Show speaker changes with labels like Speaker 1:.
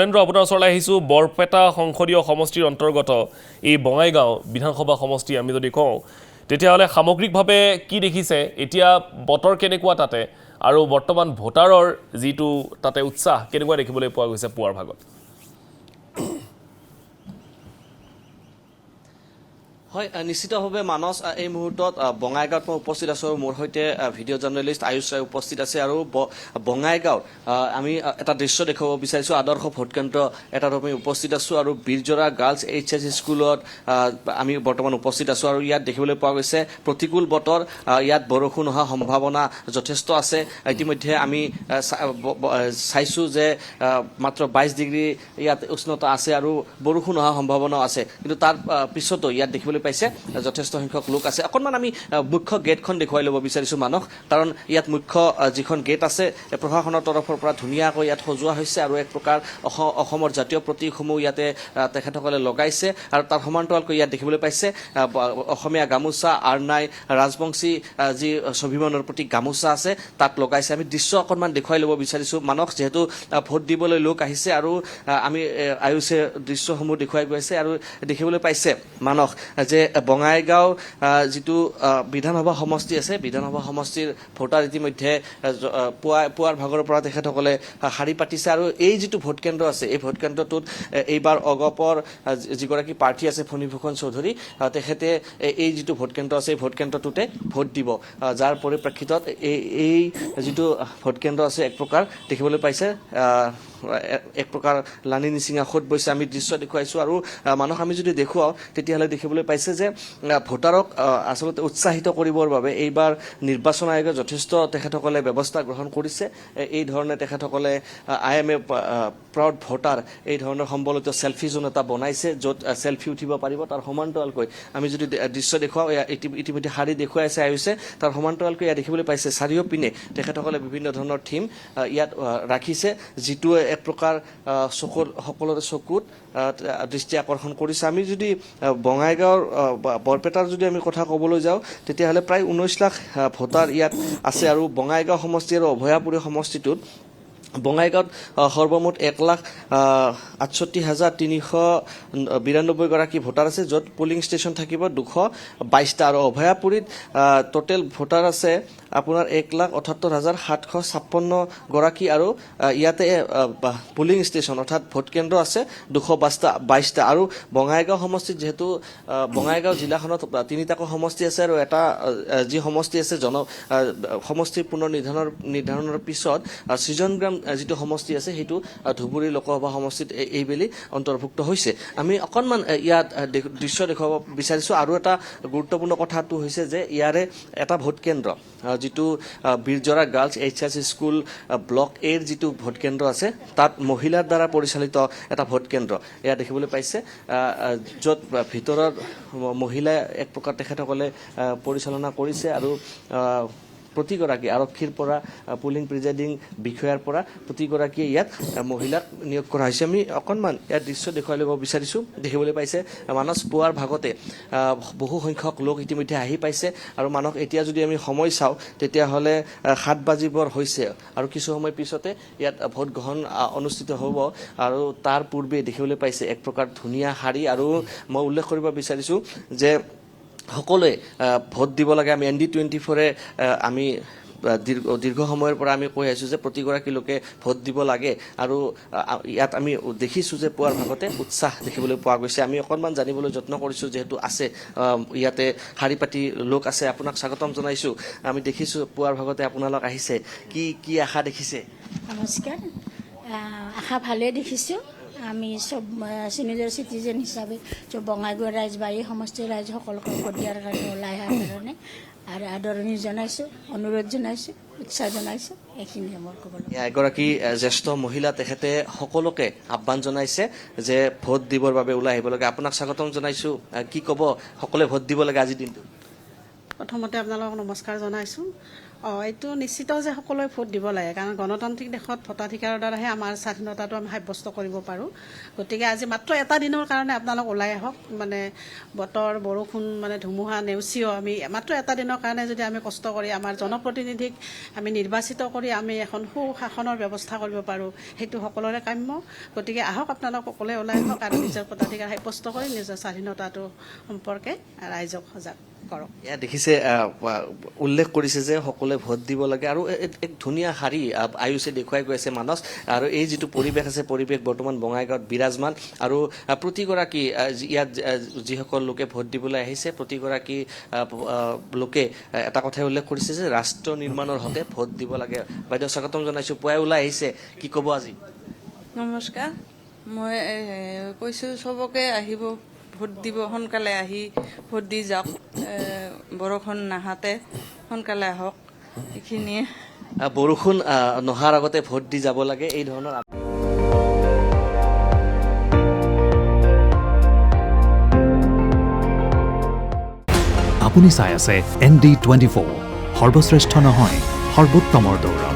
Speaker 1: কেন্দ্ৰ আপোনাৰ ওচৰলৈ আহিছোঁ বৰপেটা সংসদীয় সমষ্টিৰ অন্তৰ্গত এই বঙাইগাঁও বিধানসভা সমষ্টি আমি যদি কওঁ তেতিয়াহ'লে সামগ্ৰিকভাৱে কি দেখিছে এতিয়া বতৰ কেনেকুৱা তাতে আৰু বৰ্তমান ভোটাৰৰ যিটো তাতে উৎসাহ কেনেকুৱা দেখিবলৈ পোৱা গৈছে পুৱাৰ ভাগত
Speaker 2: হয় নিশ্চিতভাৱে মানস এই মুহূৰ্তত বঙাইগাঁৱত মই উপস্থিত আছোঁ মোৰ সৈতে ভিডিঅ' জাৰ্নেলিষ্ট আয়ুষ ৰায় উপস্থিত আছে আৰু বঙাইগাঁৱত আমি এটা দৃশ্য দেখুৱাব বিচাৰিছোঁ আদৰ্শ ভোটকেন্দ্ৰ এটাত আমি উপস্থিত আছোঁ আৰু বীৰজৰা গাৰ্লছ এইচ স্কুলত আমি বৰ্তমান উপস্থিত আছোঁ আৰু ইয়াত দেখিবলৈ পোৱা গৈছে প্ৰতিকূল বতৰ ইয়াত বৰষুণ হোৱাৰ সম্ভাৱনা যথেষ্ট আছে ইতিমধ্যে আমি চাইছোঁ যে মাত্ৰ 22 ডিগ্ৰী ইয়াত উষ্ণতা আছে আৰু বৰষুণ হোৱাৰ সম্ভাৱনাও আছে কিন্তু তাৰ পিছতো ইয়াত দেখিবলৈ পাইছে যথেষ্ট সংখ্যক লোক আছে অকণমান আমি মুখ্য গেটখন দেখুৱাই ল'ব বিচাৰিছোঁ মানস কাৰণ ইয়াত মুখ্য যিখন গেট আছে প্ৰশাসনৰ তৰফৰ পৰা ধুনীয়াকৈ ইয়াত সজোৱা হৈছে আৰু এক প্ৰকাৰ অসমৰ জাতীয় প্ৰতীকসমূহ ইয়াতে তেখেতসকলে লগাইছে আৰু তাৰ সমান্তৰালকৈ ইয়াত দেখিবলৈ পাইছে অসমীয়া গামোচা আৰনাই ৰাজবংশী যি স্বাভিমানৰ প্ৰতীক গামোচা আছে তাত লগাইছে আমি দৃশ্য অকণমান দেখুৱাই ল'ব বিচাৰিছোঁ মানস যিহেতু ভোট দিবলৈ লোক আহিছে আৰু আমি আয়ুষে দৃশ্যসমূহ দেখুৱাই গৈছে আৰু দেখিবলৈ পাইছে মানস যে বঙাইগাঁও যিটো বিধানসভা সমষ্টি আছে বিধানসভা সমষ্টিৰ ভোটাৰ ইতিমধ্যে পুৱাৰ ভাগৰ পৰা তেখেতসকলে শাৰী পাতিছে আৰু এই যিটো ভোটকেন্দ্ৰ আছে এই ভোটকেন্দ্ৰটোত এইবাৰ অগপৰ যিগৰাকী প্ৰাৰ্থী আছে ফণীভূষণ চৌধুৰী তেখেতে এই যিটো ভোটকেন্দ্ৰ আছে এই ভোটকেন্দ্ৰটোতে ভোট দিব যাৰ পৰিপ্ৰেক্ষিতত এই যিটো ভোটকেন্দ্ৰ আছে এক প্ৰকাৰ দেখিবলৈ পাইছে এক প্ৰকাৰ লানি নিচিঙা সোঁত বৈছে আমি দৃশ্য দেখুৱাইছোঁ আৰু মানুহক আমি যদি দেখুৱাওঁ তেতিয়াহ'লে দেখিবলৈ পাইছে যে ভোটাৰক আচলতে উৎসাহিত কৰিবৰ বাবে এইবাৰ নিৰ্বাচন আয়োগে যথেষ্ট তেখেতসকলে ব্যৱস্থা গ্ৰহণ কৰিছে এই ধৰণে তেখেতসকলে I M A proud voter এই ধৰণৰ সম্বলিত চেলফি জোন এটা বনাইছে য'ত চেলফি উঠিব পাৰিব তাৰ সমান্তৰালকৈ আমি যদি দৃশ্য দেখুৱাওঁ ইতিমধ্যে শাৰী দেখুৱাই আছে আহিছে তাৰ সমান্তৰালকৈ ইয়াত দেখিবলৈ পাইছে চাৰিওপিনে তেখেতসকলে বিভিন্ন ধৰণৰ থিম ইয়াত ৰাখিছে যিটোৱে এক প্ৰকাৰ সকলোৰে চকুত দৃষ্টি আকৰ্ষণ কৰিছে আমি যদি বঙাইগাঁৱৰ বৰপেটাৰ যদি আমি কথা ক'বলৈ যাওঁ তেতিয়াহ'লে প্ৰায় 19 লাখ ভোটাৰ ইয়াত আছে আৰু বঙাইগাঁও সমষ্টি আৰু অভয়াপুৰী সমষ্টিটোত বঙাইগাঁৱত সৰ্বমুঠ 1,68,392 গৰাকী ভোটাৰ আছে য'ত পলিং ষ্টেচন থাকিব 222টা আৰু অভয়াপুৰীত টোটেল ভোটাৰ আছে আপোনাৰ 1,78,756 গৰাকী আৰু ইয়াতে পলিং ষ্টেচন অৰ্থাৎ ভোট কেন্দ্ৰ আছে 222টা আৰু বঙাইগাঁও সমষ্টিত যিহেতু বঙাইগাঁও জিলাখনত তিনিটাকৈ সমষ্টি আছে আৰু এটা যি সমষ্টি আছে সমষ্টিৰ পুনৰ নিৰ্ধাৰণৰ পিছত সৃজনগ্ৰাম যিটো সমষ্টি আছে সেইটো ধুবুৰী লোকসভা সমষ্টিত এইবেলি অন্তৰ্ভুক্ত হৈছে আমি অকণমান ইয়াত দৃশ্য দেখুৱাব বিচাৰিছোঁ আৰু এটা গুৰুত্বপূৰ্ণ কথাটো হৈছে যে ইয়াৰে এটা ভোট কেন্দ্ৰ যিটো বীৰজৰা গাৰ্লছ এইচ স্কুল ব্লক এৰ যিটো ভোট কেন্দ্ৰ আছে তাত মহিলাৰ দ্বাৰা পৰিচালিত এটা ভোট কেন্দ্ৰ এয়া দেখিবলৈ পাইছে য'ত ভিতৰত মহিলাই এক প্ৰকাৰ তেখেতসকলে পৰিচালনা কৰিছে আৰু প্ৰতিগৰাকী আৰক্ষীৰ পৰা পুলিং প্ৰিজাইডিং বিষয়াৰ পৰা প্ৰতিগৰাকীয়ে ইয়াত মহিলাক নিয়োগ কৰা হৈছে আমি অকণমান ইয়াত দৃশ্য দেখুৱাই ল'ব বিচাৰিছোঁ দেখিবলৈ পাইছে মানস পুৱাৰ ভাগতে বহু সংখ্যক লোক ইতিমধ্যে আহি পাইছে আৰু মানস এতিয়া যদি আমি সময় চাওঁ তেতিয়াহ'লে 7 বাজিবৰ হৈছে আৰু কিছু সময় পিছতে ইয়াত ভোট গ্ৰহণ অনুষ্ঠিত হ'ব আৰু তাৰ পূৰ্বে দেখিবলৈ পাইছে এক প্ৰকাৰ ধুনীয়া শাৰী আৰু মই উল্লেখ কৰিব বিচাৰিছোঁ যে সকলোৱে ভোট দিব লাগে আমি ND24 আমি দীৰ্ঘ সময়ৰ পৰা আমি কৈ আহিছোঁ যে প্ৰতিগৰাকী লোকে ভোট দিব লাগে আৰু ইয়াত আমি দেখিছোঁ যে পুৱাৰ ভাগতে উৎসাহ দেখিবলৈ পোৱা গৈছে আমি অকণমান জানিবলৈ যত্ন কৰিছোঁ যিহেতু আছে ইয়াতে শাৰী পাতি লোক আছে আপোনাক স্বাগতম জনাইছোঁ আমি দেখিছোঁ পুৱাৰ ভাগতে আপোনালোক আহিছে কি আশা দেখিছে
Speaker 3: নমস্কাৰ আশা ভালে দেখিছোঁ আমি চব চিনিয়ৰ চিটিজেন হিচাপে চব বঙাইগাঁও ৰাইজ বা এই সমষ্টিৰ ৰাইজ সকলোকে ভোট দিয়াৰ কাৰণে ওলাই অহাৰ কাৰণে আৰু আদৰণি জনাইছোঁ অনুৰোধ জনাইছোঁ উৎসাহ জনাইছোঁ এইখিনিয়ে মোৰ ক'বলৈ
Speaker 2: এগৰাকী জ্যেষ্ঠ মহিলা তেখেতে সকলোকে আহ্বান জনাইছে যে ভোট দিবৰ বাবে ওলাই আহিব লাগে আপোনাক স্বাগতম জনাইছোঁ কি ক'ব সকলোৱে ভোট দিব লাগে আজিৰ দিনটো
Speaker 4: প্ৰথমতে আপোনালোকক নমস্কাৰ জনাইছোঁ এইটো নিশ্চিত যে সকলোৱে ভোট দিব লাগে কাৰণ গণতান্ত্ৰিক দেশত ভোটাধিকাৰৰ দ্বাৰাহে আমাৰ স্বাধীনতাটো আমি সাব্যস্ত কৰিব পাৰোঁ গতিকে আজি মাত্ৰ এটা দিনৰ কাৰণে আপোনালোক ওলাই আহক মানে বতৰ বৰষুণ মানে ধুমুহা নেওচিও আমি মাত্ৰ এটা দিনৰ কাৰণে যদি আমি কষ্ট কৰি আমাৰ জনপ্ৰতিনিধিক আমি নিৰ্বাচিত কৰি আমি এখন সুশাসনৰ ব্যৱস্থা কৰিব পাৰোঁ সেইটো সকলোৰে কাম্য গতিকে আহক আপোনালোক সকলোৱে ওলাই আহক আৰু নিজৰ ভোটাধিকাৰ সাব্যস্ত কৰি নিজৰ স্বাধীনতাটো সম্পৰ্কে ৰাইজক সজাগ কৰক
Speaker 2: এয়া দেখিছে উল্লেখ কৰিছে যে সকলোৱে ভোট দিব লাগে আৰু এক ধুনীয়া শাৰী আয়ুষে দেখুৱাই গৈ আছে মানস আৰু এই যিটো পৰিৱেশ আছে পৰিৱেশ বৰ্তমান বঙাইগাঁৱত বিৰাজমান আৰু প্ৰতিগৰাকী ইয়াত যিসকল লোকে ভোট দিবলৈ আহিছে প্ৰতিগৰাকী লোকে এটা কথাই উল্লেখ কৰিছে যে ৰাষ্ট্ৰ নিৰ্মাণৰ হকে ভোট দিব লাগে বাইদেউ স্বাগতম জনাইছোঁ পুৱাই ওলাই আহিছে কি ক'ব আজি
Speaker 5: নমস্কাৰ মই কৈছোঁ চবকে আহিব ভোট দিব সোনকালে আহি ভোট দি যাওক বৰষুণ নাহাতে সোনকালে আহক এইখিনিয়ে
Speaker 2: বৰষুণ নহাৰ আগতে ভোট দি যাব লাগে এই ধৰণৰ
Speaker 6: আপুনি চাই আছে ND24 সৰ্বশ্ৰেষ্ঠ নহয় সৰ্বোত্তমৰ দৌৰ